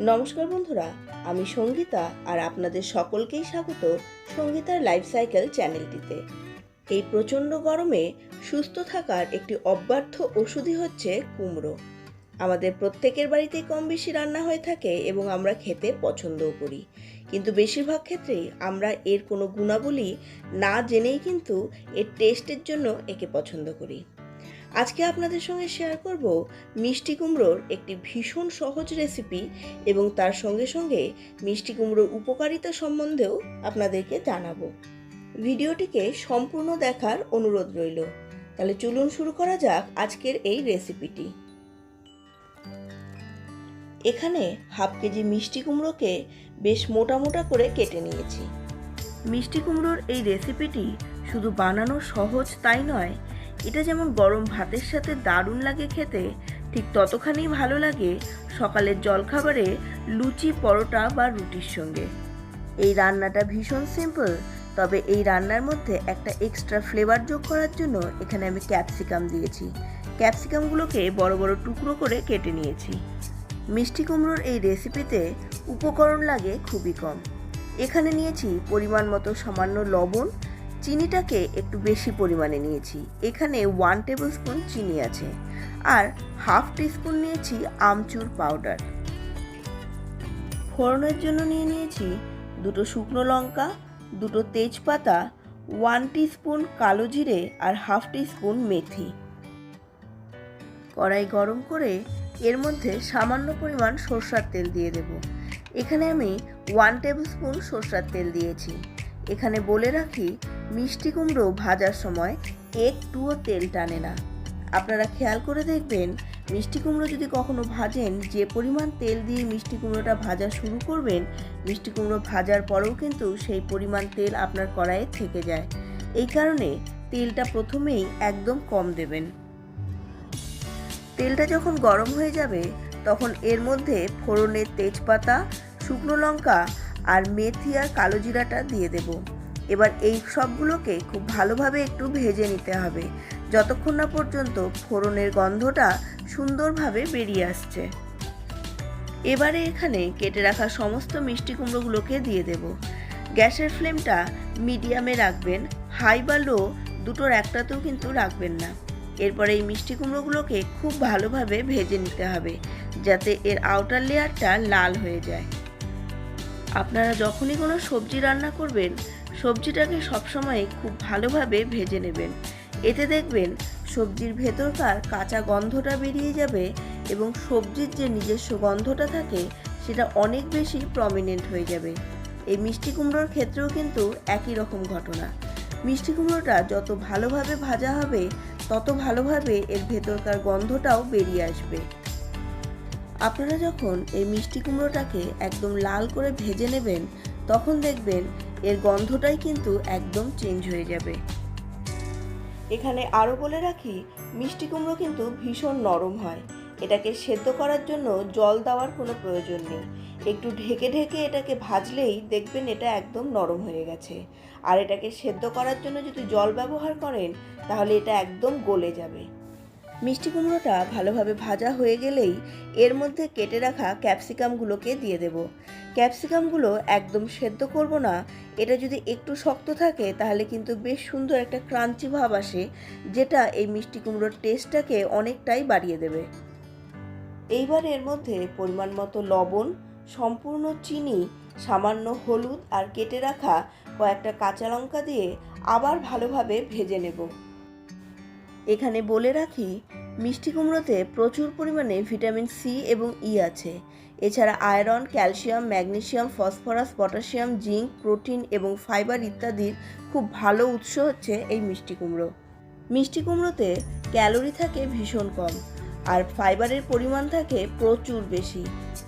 নমস্কার বন্ধুরা, আমি সঙ্গীতা আর আপনাদের সকলকেই স্বাগত সঙ্গীতার লাইফ সাইকেল চ্যানেলটিতে। এই প্রচণ্ড গরমে সুস্থ থাকার একটি অব্যর্থ ওষুধই হচ্ছে কুমড়ো। আমাদের প্রত্যেকের বাড়িতেই কম বেশি রান্না হয়ে থাকে এবং আমরা খেতে পছন্দও করি, কিন্তু বেশিরভাগ ক্ষেত্রেই আমরা এর কোনো গুণাবলী না জেনেই কিন্তু এর টেস্টের জন্য একে পছন্দ করি। আজকে আপনাদের সঙ্গে শেয়ার করব মিষ্টি কুমড়োর একটি ভীষণ সহজ রেসিপি এবং তার সঙ্গে সঙ্গে মিষ্টি কুমড়োর উপকারিতা সম্বন্ধেও আপনাদেরকে জানাবো। ভিডিওটিকে সম্পূর্ণ দেখার অনুরোধ রইল। তাহলে চলুন শুরু করা যাক আজকের এই রেসিপিটি। এখানে হাফ কেজি মিষ্টি কুমড়োকে বেশ মোটা মোটা করে কেটে নিয়েছি। মিষ্টি কুমড়োর এই রেসিপিটি শুধু বানানো সহজ তাই নয়, এটা যেমন গরম ভাতের সাথে দারুণ লাগে খেতে, ঠিক ততখানি ভালো লাগে সকালের জলখাবারে লুচি, পরোটা বা রুটির সঙ্গে। এই রান্নাটা ভীষণ সিম্পল, তবে এই রান্নার মধ্যে একটা এক্সট্রা ফ্লেভার যোগ করার জন্য এখানে আমি ক্যাপসিকাম দিয়েছি। ক্যাপসিকামগুলোকে বড় বড় টুকরো করে কেটে নিয়েছি। মিষ্টি কুমড়োর এই রেসিপিতে উপকরণ লাগে খুবই কম। এখানে নিয়েছি পরিমাণ মতো সামান্য লবণ, চিনিটাকে একটু বেশি পরিমাণে নিয়েছি। এখানে 1 টেবিল স্পুন চিনি আছে, আর হাফ টিস্পুন নিয়েছি আমচুর পাউডার। ফোড়নের জন্য নিয়েছি 2 শুকনো লঙ্কা, 2 তেজপাতা, 1 টিস্পুন কালো জিরে আর হাফ টিস্পুন মেথি। কড়াই গরম করে এর মধ্যে সামান্য পরিমাণ সরষের তেল দিয়ে দেব। এখানে আমি 1 টেবিল স্পুন সরষের তেল দিয়েছি। এখানে বলে রাখি, মিষ্টি কুমড়ো ভাজার সময় একটুও তেল টানে না। আপনারা খেয়াল করে দেখবেন, মিষ্টি কুমড়ো যদি কখনো ভাজেন, যে পরিমাণ তেল দিয়ে মিষ্টি কুমড়োটা ভাজা শুরু করবেন, মিষ্টি কুমড়ো ভাজার পরেও কিন্তু সেই পরিমাণ তেল আপনার কড়াইয়ে থেকে যায়। এই কারণে তেলটা প্রথমেই একদম কম দেবেন। তেলটা যখন গরম হয়ে যাবে তখন এর মধ্যে ফোড়নের তেজপাতা, শুকনো লঙ্কা আর মেথি আর কালো জিরাটা দিয়ে দেব। এবার এই সবগুলোকে খুব ভালোভাবে একটু ভেজে নিতে হবে, যতক্ষণ না পর্যন্ত ফোড়নের গন্ধটা সুন্দরভাবে বেরিয়ে আসছে। এবারে এখানে কেটে রাখা সমস্ত মিষ্টি কুমড়োগুলোকে দিয়ে দেব। গ্যাসের ফ্লেমটা মিডিয়ামে রাখবেন, হাই বা লো দুটোর একটাতেও কিন্তু রাখবেন না। এরপরে এই মিষ্টি কুমড়োগুলোকে খুব ভালোভাবে ভেজে নিতে হবে, যাতে এর আউটার লেয়ারটা লাল হয়ে যায়। আপনারা যখনই কোনো সবজি রান্না করবেন, সবজিটাকে সবসময় খুব ভালোভাবে ভেজে নেবেন। এতে দেখবেন সবজির ভেতরকার কাঁচা গন্ধটা বেরিয়ে যাবে এবং সবজির যে নিজস্ব গন্ধটা থাকে সেটা অনেক বেশি প্রমিনেন্ট হয়ে যাবে। এই মিষ্টি কুমড়োর ক্ষেত্রেও কিন্তু একই রকম ঘটনা। মিষ্টি কুমড়োটা যত ভালোভাবে ভাজা হবে তত ভালোভাবে এর ভেতরকার গন্ধটাও বেরিয়ে আসবে। আপনারা যখন এই মিষ্টি কুমড়োটাকে একদম লাল করে ভেজে নেবেন, তখন দেখবেন এর গন্ধটাই কিন্তু একদম চেঞ্জ হয়ে যাবে। এখানে আরও বলে রাখি, মিষ্টি কুমড়ো কিন্তু ভীষণ নরম হয়। এটাকে সেদ্ধ করার জন্য জল দেওয়ার কোনো প্রয়োজন নেই। একটু ঢেকে ঢেকে এটাকে ভাজলেই দেখবেন এটা একদম নরম হয়ে গেছে। আর এটাকে সেদ্ধ করার জন্য যদি জল ব্যবহার করেন তাহলে এটা একদম গলে যাবে। মিষ্টি কুমড়োটা ভালোভাবে ভাজা হয়ে গেলেই এর মধ্যে কেটে রাখা ক্যাপসিকামগুলোকে দিয়ে দেব। ক্যাপসিকামগুলো একদম সেদ্ধ করব না, এটা যদি একটু শক্ত থাকে তাহলে কিন্তু বেশ সুন্দর একটা ক্রাঞ্চি ভাব আসে, যেটা এই মিষ্টি কুমড়োর টেস্টটাকে অনেকটাই বাড়িয়ে দেবে। এইবার এর মধ্যে পরিমাণ মতো লবণ, সম্পূর্ণ চিনি, সামান্য হলুদ আর কেটে রাখা কয়েকটা কাঁচা লঙ্কা দিয়ে আবার ভালোভাবে ভেজে নেব। এখানে বলে রাখি, মিষ্টি কুমড়োতে প্রচুর পরিমাণে ভিটামিন সি এবং ই আছে। এছাড়া iron, calcium, magnesium, phosphorus, potassium, zinc, protein এবং ফাইবার ইত্যাদির খুব ভালো উৎস হচ্ছে এই মিষ্টি কুমড়ো। মিষ্টি কুমড়োতে ক্যালোরি থাকে ভীষণ কম, আর ফাইবারের পরিমাণ থাকে প্রচুর বেশি।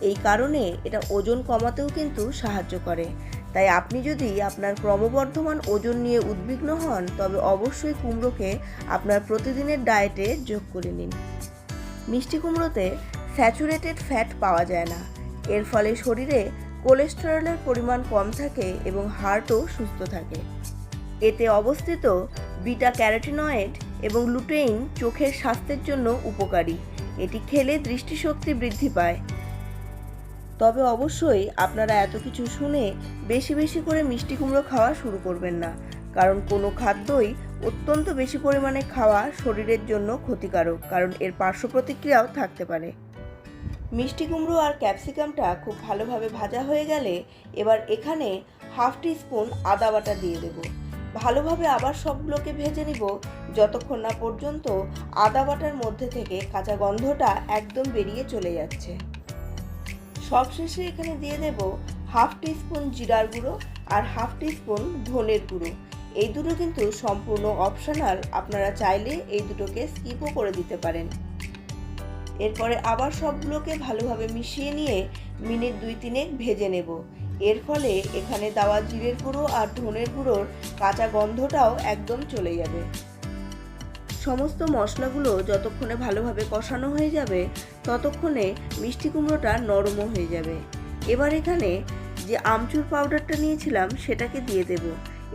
এই কারণে এটা ওজন কমাতেও কিন্তু সাহায্য করে। তাই আপনি যদি আপনার ক্রমবর্ধমান ওজন নিয়ে উদ্বিগ্ন হন, তবে অবশ্যই কুমড়োকে আপনার প্রতিদিনের ডায়েটে যোগ করে নিন। মিষ্টি কুমড়োতে স্যাচুরেটেড ফ্যাট পাওয়া যায় না। এর ফলে শরীরে কোলেস্টেরলের পরিমাণ কম থাকে এবং হার্টও সুস্থ থাকে। এতে অবস্থিত বিটা ক্যারোটিনয়েড এবং লুটেইন চোখের স্বাস্থ্যের জন্য উপকারী। এটি খেলে দৃষ্টিশক্তি বৃদ্ধি পায়। তবে অবশ্যই আপনারা এত কিছু শুনে বেশি বেশি করে মিষ্টি কুমড়ো খাওয়া শুরু করবেন না, কারণ কোনো খাদ্যই অত্যন্ত বেশি পরিমাণে খাওয়া শরীরের জন্য ক্ষতিকারক, কারণ এর পার্শ্ব প্রতিক্রিয়াও থাকতে পারে। মিষ্টি কুমড়ো আর ক্যাপসিকামটা খুব ভালোভাবে ভাজা হয়ে গেলে এবার এখানে হাফ টিস্পুন আদা বাটা দিয়ে দেব। ভালোভাবে আবার সবগুলোকে ভেজে নিব যতক্ষণ না পর্যন্ত আদা বাটার মধ্যে থেকে কাঁচা গন্ধটা একদম বেরিয়ে চলে যাচ্ছে। সবশেষে এখানে দিয়ে দেব হাফ টিস্পুন জিরার গুঁড়ো আর হাফ টিস্পুন ধনের গুঁড়ো। এই দুটো কিন্তু সম্পূর্ণ অপশনাল, আপনারা চাইলে এই দুটোকে স্কিপও করে দিতে পারেন। এরপরে আবার সবগুলোকে ভালোভাবে মিশিয়ে নিয়ে মিনিট 2-3 ভেজে নেব। এর ফলে এখানে দেওয়া জিরের গুঁড়ো আর ধনের গুঁড়োর কাঁচা গন্ধটাও একদম চলে যাবে। সমস্ত মশলাগুলো যতক্ষণে ভালোভাবে কষানো হয়ে যাবে ততক্ষণে মিষ্টি কুমড়োটা নরমও হয়ে যাবে। এবার এখানে যে আমচুর পাউডারটা নিয়েছিলাম সেটাকে দিয়ে দেব।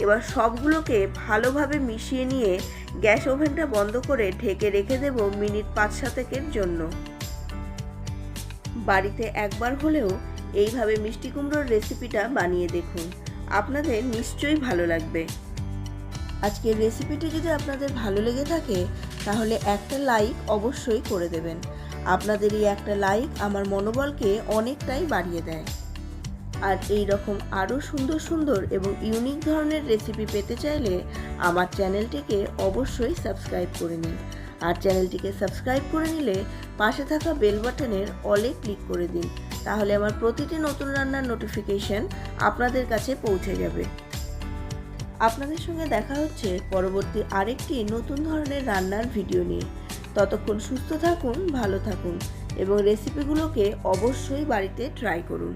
এবার সবগুলোকে ভালোভাবে মিশিয়ে নিয়ে গ্যাস ওভেনটা বন্ধ করে ঢেকে রেখে দেব মিনিট 5-7 জন্য। বাড়িতে একবার হলেও এইভাবে মিষ্টি কুমড়োর রেসিপিটা বানিয়ে দেখুন, আপনাদের নিশ্চয়ই ভালো লাগবে। আজকের রেসিপিটি যদি আপনাদের ভালো লেগে থাকে তাহলে একটা লাইক অবশ্যই করে দেবেন। আপনাদের এই একটা লাইক আমার মনোবলকে অনেকটাই বাড়িয়ে দেয়। আর এই রকম আরও সুন্দর সুন্দর এবং ইউনিক ধরনের রেসিপি পেতে চাইলে আমার চ্যানেলটিকে অবশ্যই সাবস্ক্রাইব করে নিন। আর চ্যানেলটিকে সাবস্ক্রাইব করে নিলে পাশে থাকা বেল বাটনের অলে ক্লিক করে দিন, তাহলে আমার প্রতিটি নতুন রান্নার নোটিফিকেশন আপনাদের কাছে পৌঁছে যাবে। আপনাদের সঙ্গে দেখা হচ্ছে পরবর্তী আরেকটি নতুন ধরনের রান্নার ভিডিও নিয়ে। ততক্ষণ সুস্থ থাকুন, ভালো থাকুন এবং রেসিপিগুলোকে অবশ্যই বাড়িতে ট্রাই করুন।